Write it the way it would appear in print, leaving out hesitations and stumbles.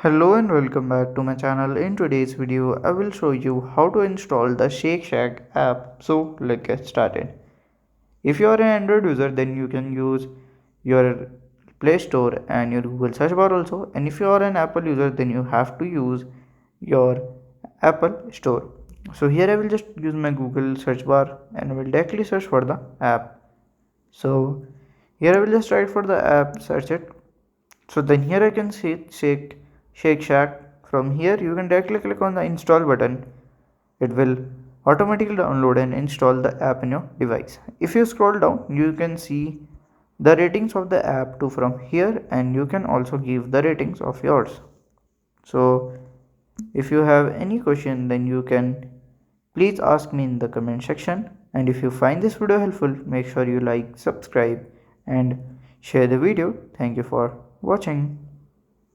Hello and welcome back to my channel. In today's video, I will show you how to install the Shake Shack app. So let's get started. If you are an Android user, then you can use your Play Store and your Google search bar also. And if you are an Apple user, then you have to use your Apple Store. So here I will just use my Google search bar and I will directly search for the app. So here I will just write for the app, search it. So then here I can see Shake Shack. From here you can directly click on the install button. It will automatically download and install the app in your device. If you scroll down, you can see the ratings of the app too from here, and you can also give the ratings of yours. So if you have any question, then you can please ask me in the comment section. And if you find this video helpful, make sure you like, subscribe and share the video. Thank you for watching.